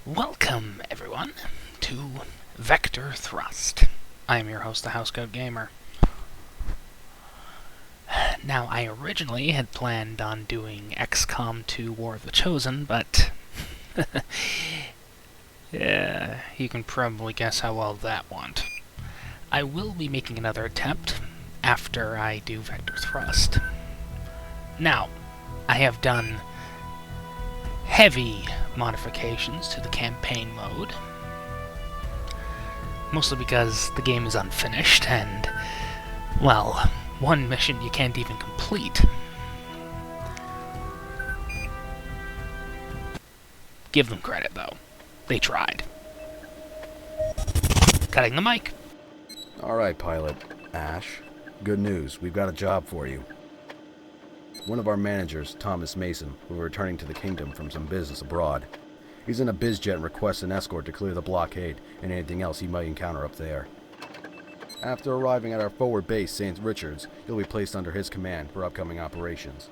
Welcome, everyone, to Vector Thrust. I am your host, the Housecoat Gamer. Now, I originally had planned on doing XCOM 2 War of the Chosen, but yeah, you can probably guess how well that went. I will be making another attempt after I do Vector Thrust. Now, I have done heavy modifications to the campaign mode, mostly because the game is unfinished and, well, one mission you can't even complete. Give them credit, though. They tried. Cutting the mic. Alright, Pilot. Ash. Good news. We've got a job for you. One of our managers, Thomas Mason, will be returning to the kingdom from some business abroad. He's in a bizjet and requests an escort to clear the blockade and anything else he might encounter up there. After arriving at our forward base, St. Richards, you'll be placed under his command for upcoming operations.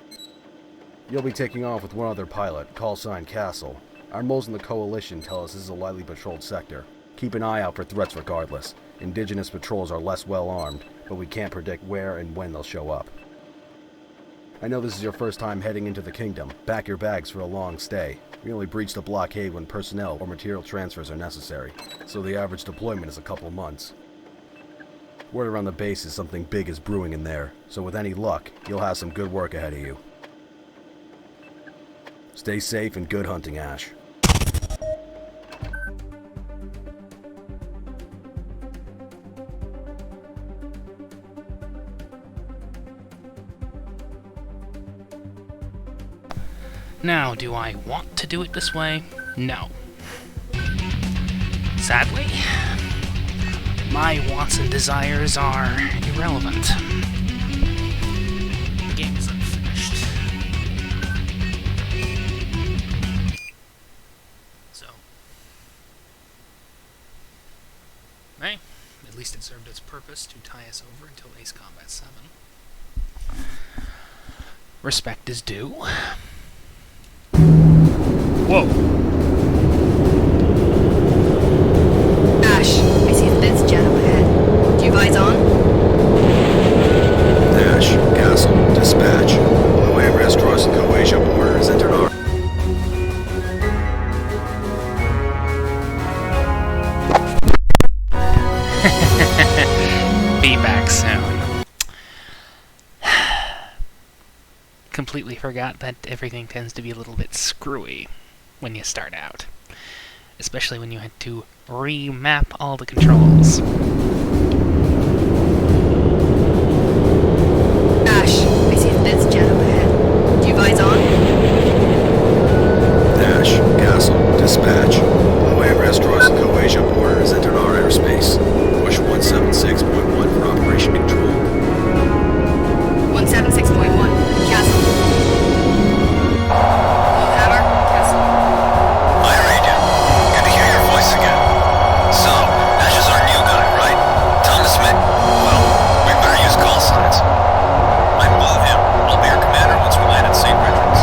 You'll be taking off with one other pilot, call sign Castle. Our moles in the coalition tell us this is a lightly patrolled sector. Keep an eye out for threats regardless. Indigenous patrols are less well armed, but we can't predict where and when they'll show up. I know this is your first time heading into the kingdom. Pack your bags for a long stay. We only breach the blockade when personnel or material transfers are necessary, so the average deployment is a couple months. Word around the base is something big is brewing in there, so with any luck, you'll have some good work ahead of you. Stay safe and good hunting, Ash. Now, do I want to do it this way? No. Sadly, my wants and desires are irrelevant. The game is unfinished. So, hey, at least it served its purpose to tie us over until Ace Combat 7. Respect is due. Whoa. Ash, I see a biz jet up ahead. Do you have eyes on? Ash, Castle, dispatch. On the way of Escort, the Croatia border has entered our... Be back soon. Completely forgot that everything tends to be a little bit screwy when you start out. Especially when you had to remap all the controls. Ash, I see a biz jet up ahead. Do you have eyes on? Ash, Castle, dispatch. On the way of Escort, the Croatia border has entered our airspace. Push 176.1 for operation control. 176.1. Castle. Hammer, Castle. Hi, Raiden. Good to hear your voice again. So, Ash is our new guy, right? Thomas Smith. Well, we better use call signs. I blew him. I'll be your commander once we land at St. Richards.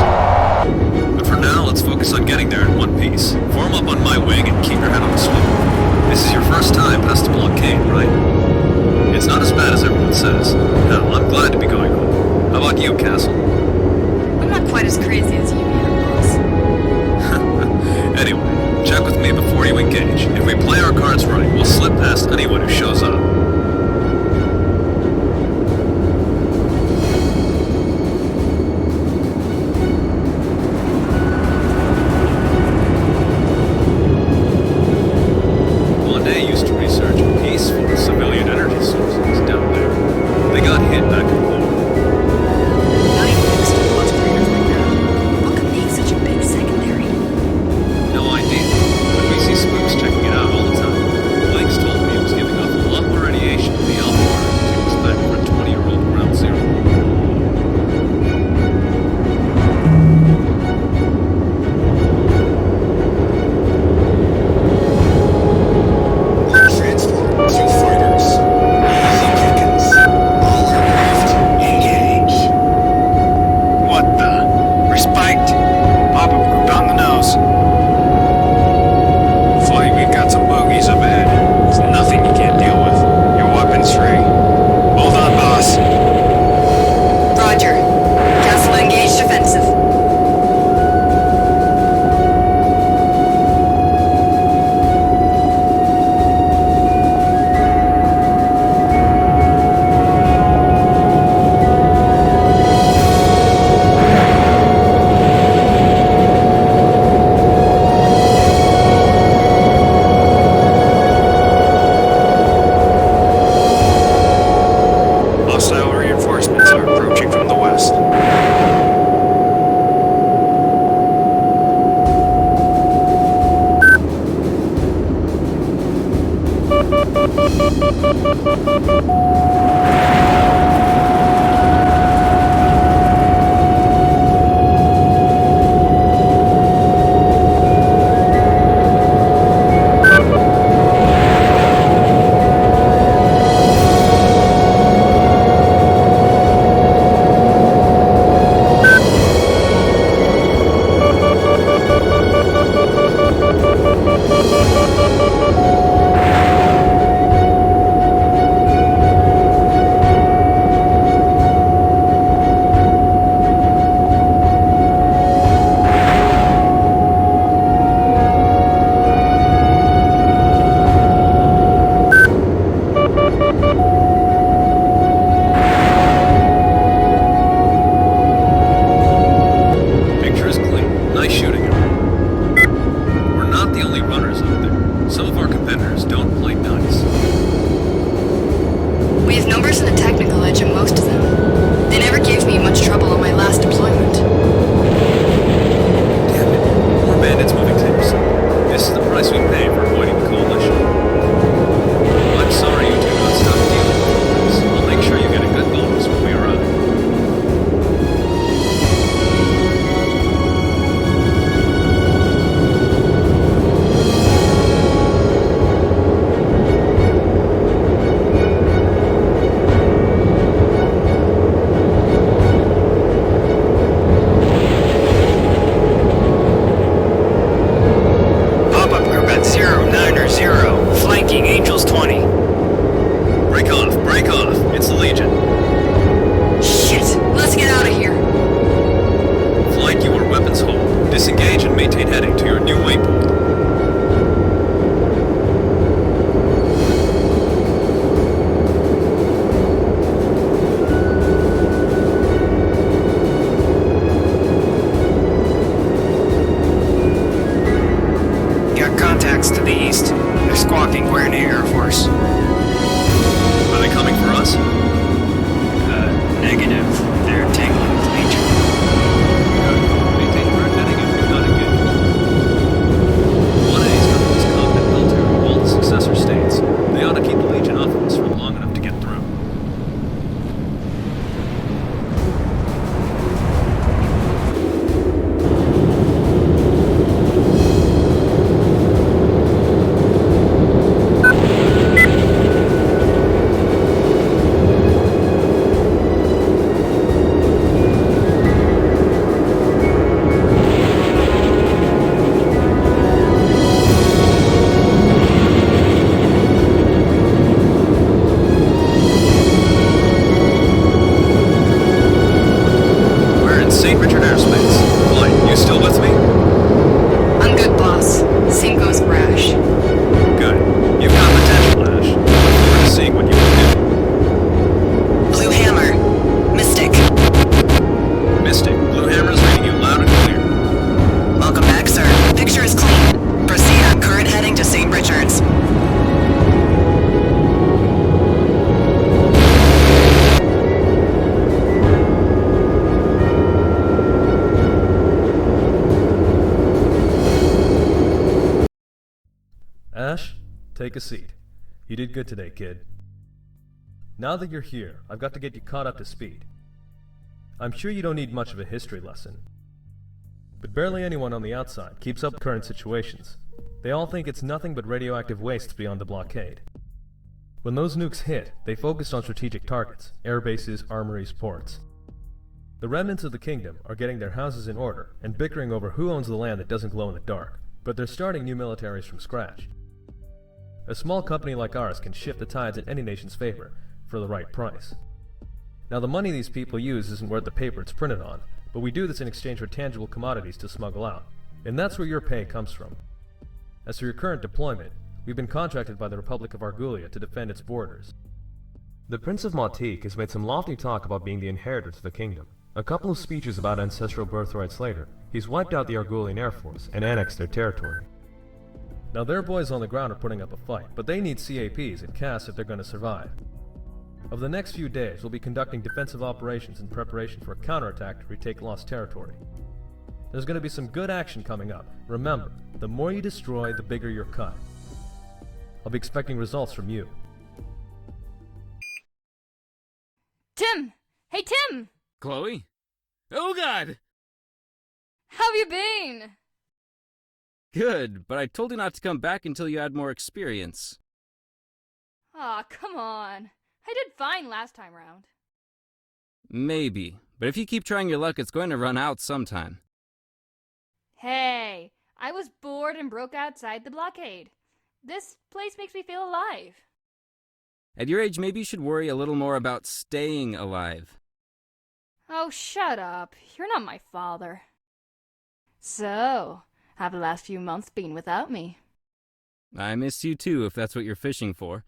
But for now, let's focus on getting there in one piece. Form up on my wing and keep your head on the swivel. This is your first time past the blockade, right? It's not as bad as everyone says. Hell, I'm glad to be going home. How about you, Castle? I'm not quite as crazy as you, boss. Anyway, check with me before you engage. If we play our cards right, we'll slip past anyone who shows up. Monet used to research peaceful civilian energy sources down there. They got hit back in the war. Not even next to the most traders like that. What could make such a big Ash, take a seat. You did good today, kid. Now that you're here, I've got to get you caught up to speed. I'm sure you don't need much of a history lesson. But barely anyone on the outside keeps up with current situations. They all think it's nothing but radioactive waste beyond the blockade. When those nukes hit, they focused on strategic targets, air bases, armories, ports. The remnants of the kingdom are getting their houses in order and bickering over who owns the land that doesn't glow in the dark, but they're starting new militaries from scratch. A small company like ours can shift the tides in any nation's favor for the right price. Now, the money these people use isn't worth the paper it's printed on, but we do this in exchange for tangible commodities to smuggle out, and that's where your pay comes from. As for your current deployment, we've been contracted by the Republic of Argulia to defend its borders. The Prince of Mautique has made some lofty talk about being the inheritor to the kingdom. A couple of speeches about ancestral birthrights later, he's wiped out the Argulian Air Force and annexed their territory. Now their boys on the ground are putting up a fight, but they need CAPs and CAS if they're going to survive. Over the next few days, we'll be conducting defensive operations in preparation for a counterattack to retake lost territory. There's going to be some good action coming up. Remember, the more you destroy, the bigger your cut. I'll be expecting results from you. Tim! Hey, Tim! Chloe? Oh god! How've you been? Good, but I told you not to come back until you had more experience. Aw, come on. I did fine last time round. Maybe, but if you keep trying your luck, it's going to run out sometime. Hey, I was bored and broke outside the blockade. This place makes me feel alive. At your age, maybe you should worry a little more about staying alive. Oh, shut up. You're not my father. So, have the last few months been without me? I miss you too, if that's what you're fishing for.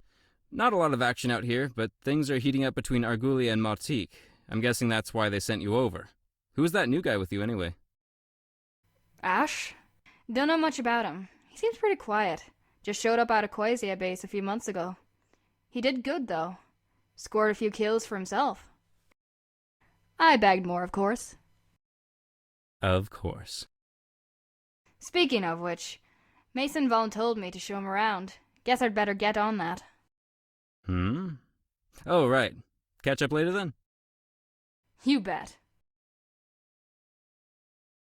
Not a lot of action out here, but things are heating up between Argulia and Martique. I'm guessing that's why they sent you over. Who's that new guy with you anyway? Ash? Don't know much about him. He seems pretty quiet. Just showed up at a Quasia base a few months ago. He did good, though. Scored a few kills for himself. I bagged more, of course. Of course. Speaking of which, Mason voluntold me to show him around. Guess I'd better get on that. Oh, right. Catch up later then? You bet.